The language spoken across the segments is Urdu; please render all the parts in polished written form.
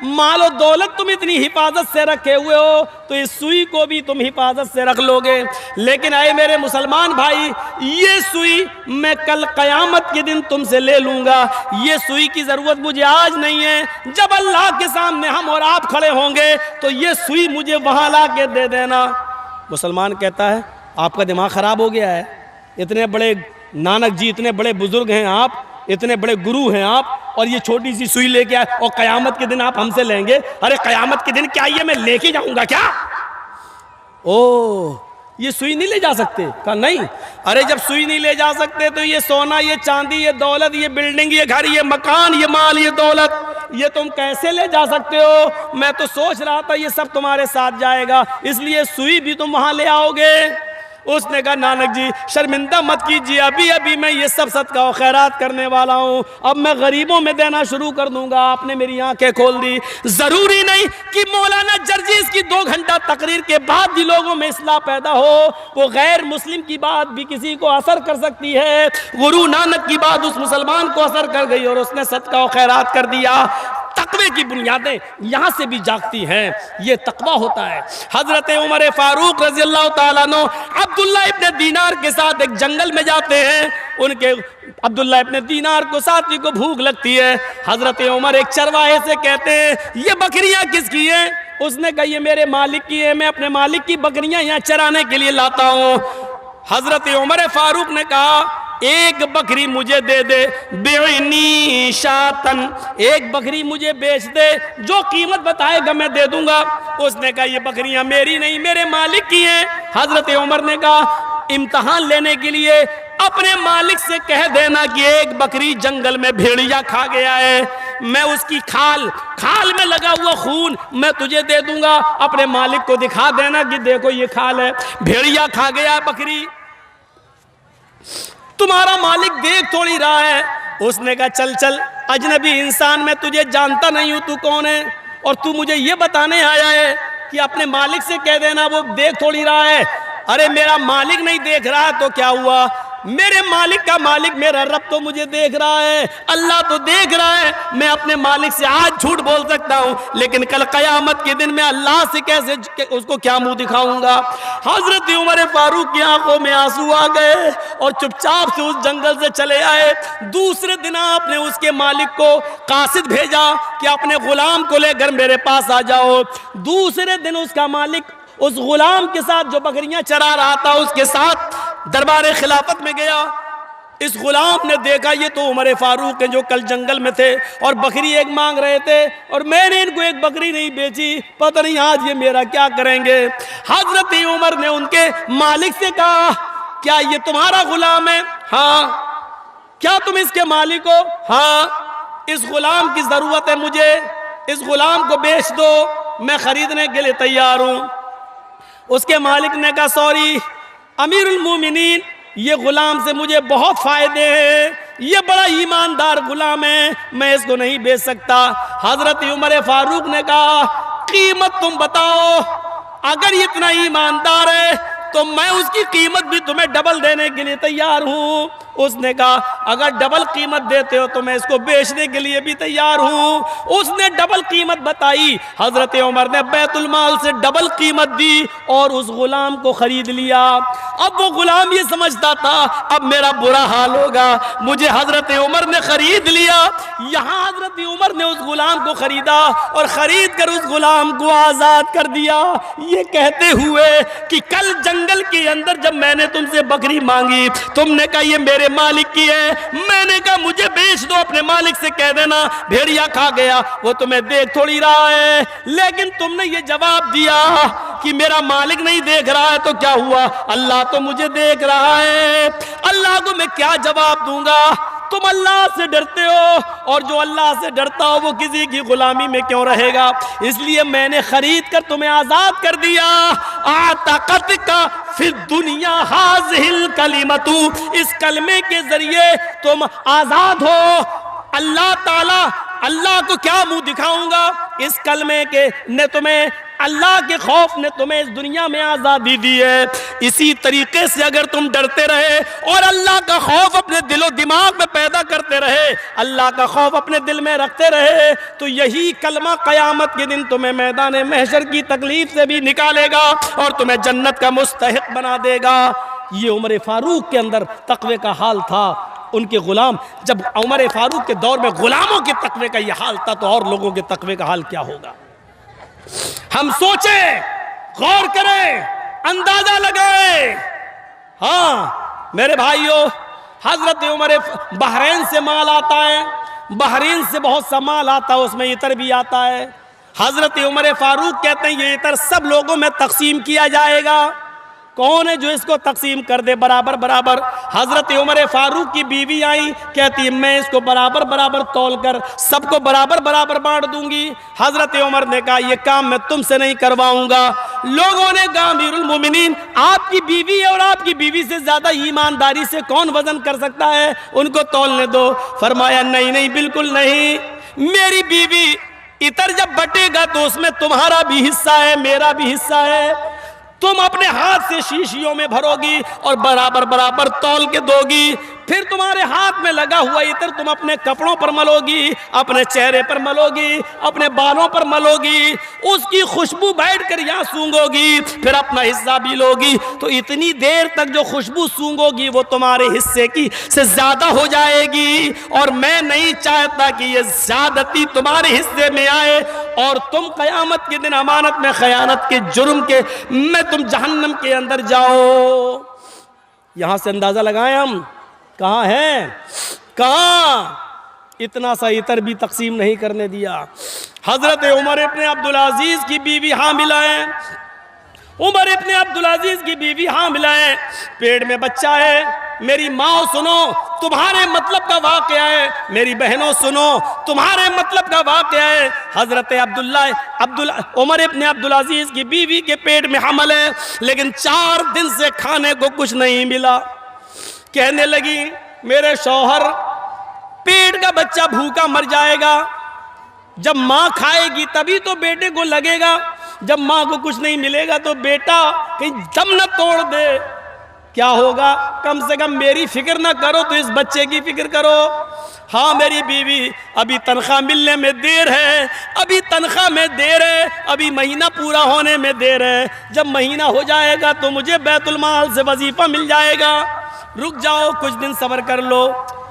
مال و دولت تم اتنی حفاظت سے رکھے ہوئے ہو تو اس سوئی کو بھی تم حفاظت سے رکھ لو گے، لیکن اے میرے مسلمان بھائی، یہ سوئی میں کل قیامت کے دن تم سے لے لوں گا، یہ سوئی کی ضرورت مجھے آج نہیں ہے، جب اللہ کے سامنے ہم اور آپ کھڑے ہوں گے تو یہ سوئی مجھے وہاں لا کے دے دینا۔ مسلمان کہتا ہے آپ کا دماغ خراب ہو گیا ہے، اتنے بڑے نانک جی، اتنے بڑے بزرگ ہیں آپ، اتنے بڑے گرو ہیں آپ، اور یہ چھوٹی سی سوئی لے کے آئے اور قیامت کے دن آپ ہم سے لیں گے؟ ارے قیامت کے دن کیا یہ میں لے کے جاؤں گا کیا؟ یہ سوئی نہیں لے جا سکتے؟ کہا نہیں۔ ارے جب سوئی نہیں لے جا سکتے تو یہ سونا، یہ چاندی، یہ دولت، یہ بلڈنگ، یہ گھر، یہ مکان، یہ مال، یہ دولت، یہ تم کیسے لے جا سکتے ہو؟ میں تو سوچ رہا تھا یہ سب تمہارے ساتھ جائے گا، اس لیے سوئی بھی تم وہاں لے آؤ گے۔ اس نے کہا نانک جی شرمندہ مت کیجیے، ابھی میں یہ سب صدقہ و خیرات کرنے والا ہوں، اب میں غریبوں میں دینا شروع کر دوں گا۔ آپ نے میری آنکھیں کھول دی۔ ضروری نہیں کہ مولانا جرجیز کی 2 گھنٹہ تقریر کے بعد بھی لوگوں میں اصلاح پیدا ہو، وہ غیر مسلم کی بات بھی کسی کو اثر کر سکتی ہے۔ گرو نانک کی بات اس مسلمان کو اثر کر گئی اور اس نے صدقہ و خیرات کر دیا۔ تقوی کی بنیادیں یہاں سے بھی جاگتی ہیں، یہ تقوی ہوتا ہے۔ حضرت عمر فاروق رضی اللہ تعالیٰ عنہ عبداللہ ابن دینار کے ساتھ ایک جنگل میں جاتے ہیں، ان کے عبداللہ ابن دینار کو ساتھی کو بھوک لگتی ہے، حضرت عمر ایک چرواہے سے کہتے ہیں یہ بکریاں کس کی ہیں؟ اس نے کہا یہ میرے مالک کی ہیں، میں اپنے مالک کی بکریاں یہاں چرانے کے لیے لاتا ہوں۔ حضرت عمر فاروق نے کہا ایک بکری مجھے دے دے، بیعنی شاتن، ایک بکری مجھے بیچ دے، جو قیمت بتائے گا میں دے دوں گا۔ اس نے کہا یہ بکریاں میری نہیں، میرے مالک کی ہیں۔ حضرت عمر نے کہا امتحان لینے کے لیے اپنے مالک سے کہہ دینا کہ ایک بکری جنگل میں بھیڑیا کھا گیا ہے، میں اس کی کھال میں لگا ہوا خون میں تجھے دے دوں گا، اپنے مالک کو دکھا دینا کہ دیکھو یہ کھال ہے، بھیڑیا کھا گیا ہے بکری، تمہارا مالک دیکھ تھوڑی رہا ہے۔ اس نے کہا چل اجنبی انسان، میں تجھے جانتا نہیں ہوں، تو کون ہے اور تو مجھے یہ بتانے آیا ہے کہ اپنے مالک سے کہہ دینا وہ دیکھ تھوڑی رہا ہے۔ ارے میرا مالک نہیں دیکھ رہا ہے تو کیا ہوا؟ میرے مالک کا مالک میرا رب تو مجھے دیکھ رہا ہے، اللہ تو دیکھ رہا ہے۔ میں اپنے مالک سے آج جھوٹ بول سکتا ہوں، لیکن کل قیامت کے دن میں اللہ سے کیسے اس کو کیا منہ دکھاؤں گا؟ حضرت عمر فاروق کی آنکھوں میں آنسو آ گئے اور چپ چاپ سے اس جنگل سے چلے آئے۔ دوسرے دن آپ نے اس کے مالک کو قاصد بھیجا کہ اپنے غلام کو لے کر میرے پاس آ جاؤ۔ دوسرے دن اس کا مالک اس غلام کے ساتھ جو بکریاں چرا رہا تھا اس کے ساتھ دربار خلافت میں گیا۔ اس غلام نے دیکھا یہ تو عمر فاروق ہیں جو کل جنگل میں تھے اور بکری ایک مانگ رہے تھے، اور میں نے ان کو ایک بکری نہیں بیچی، پتہ نہیں آج یہ میرا کیا کریں گے۔ حضرت عمر نے ان کے مالک سے کہا کیا یہ تمہارا غلام ہے؟ ہاں۔ کیا تم اس کے مالک ہو؟ ہاں۔ اس غلام کی ضرورت ہے مجھے، اس غلام کو بیچ دو، میں خریدنے کے لیے تیار ہوں۔ اس کے مالک نے کہا سوری امیر المومنین، یہ غلام سے مجھے بہت فائدے ہیں، یہ بڑا ایماندار غلام ہے، میں اس کو نہیں بیچ سکتا۔ حضرت عمر فاروق نے کہا قیمت تم بتاؤ، اگر یہ اتنا ایماندار ہے تو میں اس کی قیمت بھی تمہیں ڈبل دینے کے لیے تیار ہوں۔ اس نے کہا اگر ڈبل قیمت دیتے ہو تو میں اس کو بیچنے کے لیے بھی تیار ہوں۔ اس نے ڈبل قیمت بتائی، حضرت عمر نے بیت المال سے ڈبل قیمت دی اور اس غلام کو خرید لیا۔ اب وہ غلام یہ سمجھتا تھا اب میرا برا حال ہوگا، مجھے حضرت عمر نے خرید لیا۔ یہاں حضرت عمر نے اس غلام کو خریدا اور خرید کر اس غلام کو آزاد کر دیا، یہ کہتے ہوئے کہ کل جنگل کے اندر جب میں نے تم سے بکری مانگی تم نے کہا یہ میرے مالک کی ہے، میں نے کہا مجھے بیچ دو، اپنے مالک سے کہہ دینا بھیڑیا کھا گیا، وہ تمہیں دیکھ تھوڑی رہا ہے، لیکن تم نے یہ جواب دیا کہ میرا مالک نہیں دیکھ رہا ہے تو کیا ہوا؟ اللہ تو مجھے دیکھ رہا ہے۔ اللہ کو میں کیا جواب دوں گا؟ تم اللہ سے ڈرتے ہو اور جو اللہ سے ڈرتا ہو وہ کسی کی غلامی میں کیوں رہے گا؟ اس لیے میں نے خرید کر تمہیں آزاد کر دیا۔ آتقت کا فی الدنیا ہذہ الکلمۃ، اس کلمے کے ذریعے تم آزاد ہو۔ اللہ تعالیٰ اللہ کو کیا منہ دکھاؤں گا؟ اس کلمے کے نے تمہیں، اللہ کے خوف نے تمہیں اس دنیا میں آزادی دی ہے۔ اسی طریقے سے اگر تم ڈرتے رہے اور اللہ کا خوف اپنے دل و دماغ میں پیدا کرتے رہے، اللہ کا خوف اپنے دل میں رکھتے رہے، تو یہی کلمہ قیامت کے دن تمہیں میدان محشر کی تکلیف سے بھی نکالے گا اور تمہیں جنت کا مستحق بنا دے گا۔ یہ عمر فاروق کے اندر تقوی کا حال تھا۔ ان کے غلام، جب عمر فاروق کے دور میں غلاموں کے تقوی کا یہ حال تھا تو اور لوگوں کے تقوی کا حال کیا ہوگا؟ ہم سوچیں، غور کریں، اندازہ لگائیں۔ ہاں میرے بھائیوں، حضرت عمر، بحرین سے مال آتا ہے، بحرین سے بہت سا مال آتا ہے، اس میں عطر بھی آتا ہے۔ حضرت عمر فاروق کہتے ہیں یہ عطر سب لوگوں میں تقسیم کیا جائے گا، کون ہے جو اس کو تقسیم کر دے برابر برابر؟ حضرت عمر فاروق کی بیوی آئی، کہتی ہے میں اس کو برابر برابر تول کر سب کو برابر برابر بانٹ دوں گی۔ حضرت عمر نے کہا یہ کام میں تم سے نہیں کرواؤں گا۔ لوگوں نے کہا امیر المومنین آپ کی بیوی ہے اور آپ کی بیوی سے زیادہ ایمانداری سے کون وزن کر سکتا ہے، ان کو تولنے دو۔ فرمایا نہیں نہیں، بالکل نہیں، میری بیوی عطر جب بٹے گا تو اس میں تمہارا بھی حصہ ہے، میرا بھی حصہ ہے۔ تم اپنے ہاتھ سے شیشیوں میں بھرو گی اور برابر برابر تول کے دو گی، پھر تمہارے ہاتھ میں لگا ہوا عطر تم اپنے کپڑوں پر ملو گی، اپنے چہرے پر ملو گی، اپنے بالوں پر ملو گی، اس کی خوشبو بیٹھ کر یہاں سونگو گی، پھر اپنا حصہ بھی لو گی، تو اتنی دیر تک جو خوشبو سونگو گی وہ تمہارے حصے کی سے زیادہ ہو جائے گی، اور میں نہیں چاہتا کہ یہ زیادتی تمہارے حصے میں آئے اور تم قیامت کے دن امانت میں خیانت کے جرم کے میں تم جہنم کے اندر جاؤ۔ یہاں سے اندازہ لگائیں ہم کہاں ہیں، کہاں اتنا سا عطر بھی تقسیم نہیں کرنے دیا۔ حضرت عمر ابن عبدالعزیز کی بیوی حاملہ ہے، عمر ابن عبدالعزیز کی بیوی حاملہ ہے، پیٹ میں بچہ ہے۔ میری ماں سنو تمہارے مطلب کا واقعہ ہے، میری بہنوں سنو تمہارے مطلب کا واقعہ ہے۔ حضرت عمر ابن عبدالعزیز کی بیوی کے پیٹ میں حمل ہے، لیکن 4 دن سے کھانے کو کچھ نہیں ملا۔ کہنے لگی میرے شوہر پیٹ کا بچہ بھوکا مر جائے گا، جب ماں کھائے گی تبھی تو بیٹے کو لگے گا، جب ماں کو کچھ نہیں ملے گا تو بیٹا کہیں دم نہ توڑ دے، کیا ہوگا؟ کم سے کم میری فکر نہ کرو تو اس بچے کی فکر کرو۔ ہاں میری بیوی ابھی تنخواہ ملنے میں دیر ہے، ابھی تنخواہ میں دیر ہے، ابھی مہینہ پورا ہونے میں دیر ہے، جب مہینہ ہو جائے گا تو مجھے بیت المال سے وظیفہ مل جائے گا، رک جاؤ کچھ دن صبر کر لو،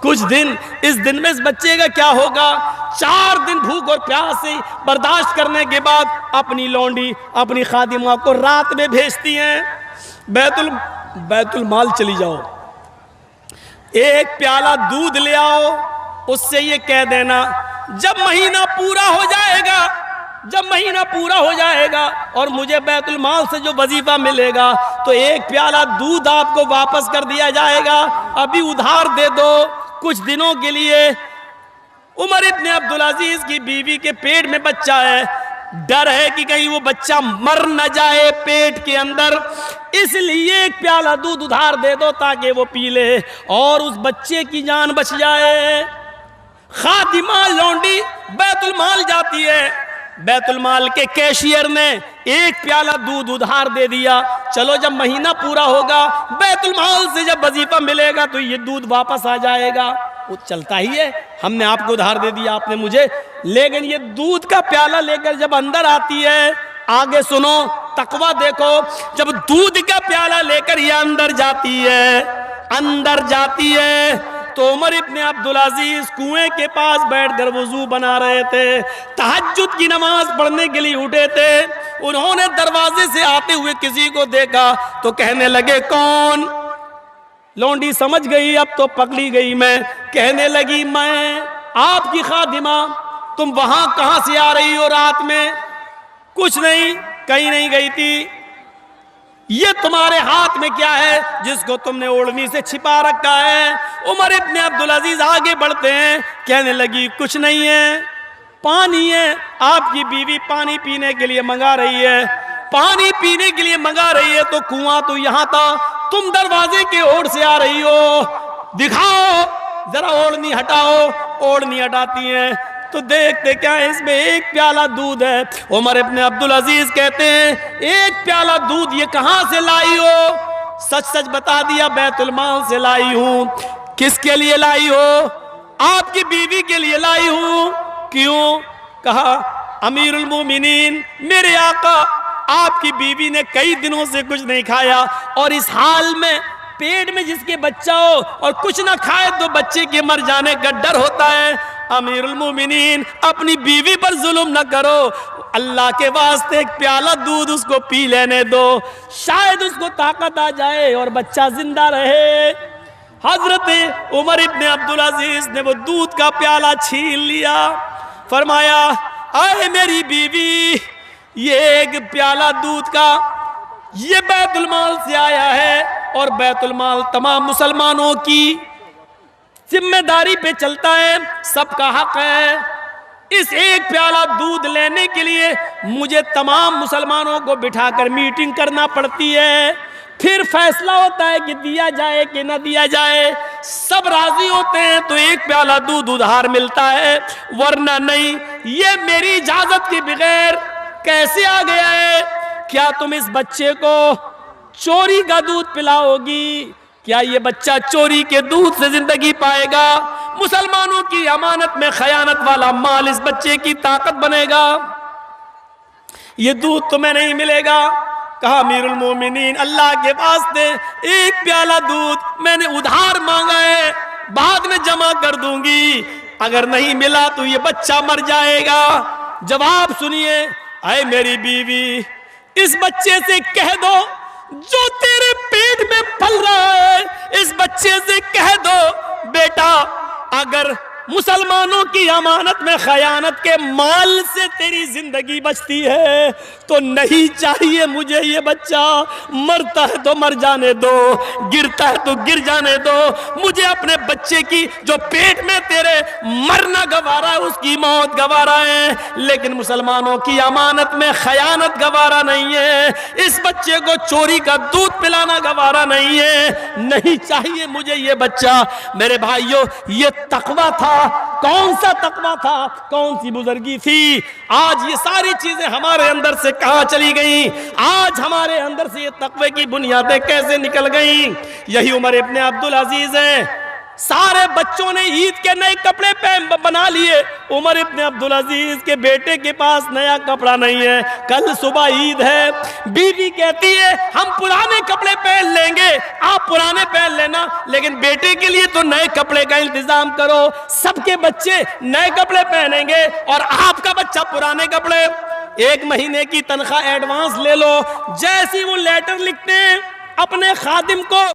کچھ دن۔ اس دن میں اس بچے کا کیا ہوگا؟ 4 دن بھوک اور پیاس سے برداشت کرنے کے بعد اپنی لونڈی اپنی خادمہ کو رات میں بھیجتی ہیں بیت المال چلی جاؤ، ایک پیالہ دودھ لے آؤ، اس سے یہ کہہ دینا جب مہینہ پورا ہو جائے گا، جب مہینہ پورا ہو جائے گا اور مجھے بیت المال سے جو وظیفہ ملے گا تو ایک پیالہ دودھ آپ کو واپس کر دیا جائے گا، ابھی ادھار دے دو کچھ دنوں کے لیے۔ عمر ابن عبدالعزیز کی بیوی کے پیٹ میں بچہ ہے، ڈر ہے کہ کہیں وہ بچہ مر نہ جائے پیٹ کے اندر، اس لیے ایک پیالہ دودھ ادھار دے دو تاکہ وہ پی لے اور اس بچے کی جان بچ جائے۔ خادمہ لونڈی بیت المال جاتی ہے، بیت المال کے کیشیئر نے ایک پیالہ دودھ ادھار دے دیا، چلو جب مہینہ پورا ہوگا بیت المال سے جب وظیفہ ملے گا تو یہ دودھ واپس آ جائے گا۔ وہ چلتا ہی ہے، ہم نے آپ کو ادھار دے دیا، آپ نے مجھے، لیکن یہ دودھ کا پیالہ لے کر جب اندر آتی ہے، آگے سنو تقویٰ دیکھو، جب دودھ کا پیالہ لے کر یہ اندر جاتی ہے تو عمر ابن عبدالعزیز کنویں کے پاس بیٹھ کر وضو بنا رہے تھے، تہجد کی نماز پڑھنے کے لیے اٹھے تھے، انہوں نے دروازے سے آتے ہوئے کسی کو دیکھا تو کہنے لگے کون؟ لونڈی سمجھ گئی اب تو پکڑی گئی میں، کہنے لگی میں آپ کی خادمہ، تم وہاں کہاں سے آ رہی ہو رات میں؟ کچھ نہیں، کہیں نہیں گئی تھی۔ یہ تمہارے ہاتھ میں کیا ہے جس کو تم نے اوڑھنی سے چھپا رکھا ہے؟ عمر ابن عبدالعزیز آگے بڑھتے ہیں، کہنے لگی کچھ نہیں ہے، پانی ہے، آپ کی بیوی پانی پینے کے لیے منگا رہی ہے، پانی پینے کے لیے منگا رہی ہے تو کنواں تو یہاں تھا، تم دروازے کے اوڑ سے آ رہی ہو، دکھاؤ ذرا اوڑھنی ہٹاؤ۔ اوڑھنی ہٹاتی ہیں، تو دیکھتے کیا ہے اس میں ایک پیالہ دودھ ہے. عمر ابن عبدالعزیز کہتے ہیں ایک پیالہ دودھ یہ کہاں سے لائی ہو؟ سچ سچ بتا دیا بیت المال سے لائی ہوں. کس کے لیے لائی ہو؟ آپ کی بیوی کے لیے لائی ہوں. کیوں؟ کہا امیر المومنین میرے آقا آپ کی بیوی نے کئی دنوں سے کچھ نہیں کھایا اور اس حال میں پیٹ میں جس کے بچہ ہو اور کچھ نہ کھائے تو بچے کے مر جانے کا ڈر ہوتا ہے. امیر المومنین اپنی بیوی پر ظلم نہ کرو, اللہ کے واسطے ایک پیالہ دودھ اس کو پی لینے دو, شاید اس کو طاقت آ جائے اور بچہ زندہ رہے. حضرت عمر ابن عبدالعزیز نے وہ دودھ کا پیالہ چھین لیا, فرمایا اے میری بیوی یہ ایک پیالہ دودھ کا یہ بیت المال سے آیا ہے اور بیت المال تمام مسلمانوں کی ذمہ داری پہ چلتا ہے, سب کا حق ہے. اس ایک پیالہ دودھ لینے کے لیے مجھے تمام مسلمانوں کو بٹھا کر میٹنگ کرنا پڑتی ہے, پھر فیصلہ ہوتا ہے کہ دیا جائے کہ نہ دیا جائے. سب راضی ہوتے ہیں تو ایک پیالہ دودھ ادھار ملتا ہے, ورنہ نہیں. یہ میری اجازت کے بغیر کیسے آ گیا ہے؟ کیا تم اس بچے کو چوری کا دودھ پلاؤ گی؟ کیا یہ بچہ چوری کے دودھ سے زندگی پائے گا؟ مسلمانوں کی امانت میں خیانت والا مال اس بچے کی طاقت بنے گا. یہ دودھ تمہیں نہیں ملے گا. کہا امیر المومنین اللہ کے واسطے ایک پیالہ دودھ میں نے ادھار مانگا ہے, بعد میں جمع کر دوں گی, اگر نہیں ملا تو یہ بچہ مر جائے گا. جواب سنیے, اے میری بیوی اس بچے سے کہہ دو جو تیرے پیٹ میں پل رہا ہے, اس بچے سے کہہ دو بیٹا اگر مسلمانوں کی امانت میں خیانت کے مال سے تیری زندگی بچتی ہے تو نہیں چاہیے مجھے یہ بچہ, مرتا ہے تو مر جانے دو, گرتا ہے تو گر جانے دو, مجھے اپنے بچے کی جو پیٹ میں تیرے مرنا گوارا ہے اس کی موت گوارا ہے, لیکن مسلمانوں کی امانت میں خیانت گوارا نہیں ہے, اس بچے کو چوری کا دودھ پلانا گوارا نہیں ہے, نہیں چاہیے مجھے یہ بچہ. میرے بھائیوں یہ تقویٰ تھا. کون سا تقویٰ تھا, کون سی بزرگی تھی؟ آج یہ ساری چیزیں ہمارے اندر سے کہاں چلی گئیں؟ آج ہمارے اندر سے یہ تقوی کی بنیادیں کیسے نکل گئیں؟ یہی عمر ابن عبدالعزیز ہیں. سارے بچوں نے عید کے نئے کپڑے بنا لیے, عمر ابن عبدالعزیز کے بیٹے کے پاس نیا کپڑا نہیں ہے. کل صبح عید ہے, بیوی کہتی ہے ہم پرانے کپڑے پہن لیں گے, آپ پرانے پہن لینا, لیکن بیٹے کے لیے تو نئے کپڑے کا انتظام کرو. سب کے بچے نئے کپڑے پہنیں گے اور آپ کا بچہ پرانے کپڑے. 1 مہینے کی تنخواہ ایڈوانس لے لو. جیسی وہ لیٹر لکھتے ہیں اپنے خادم کو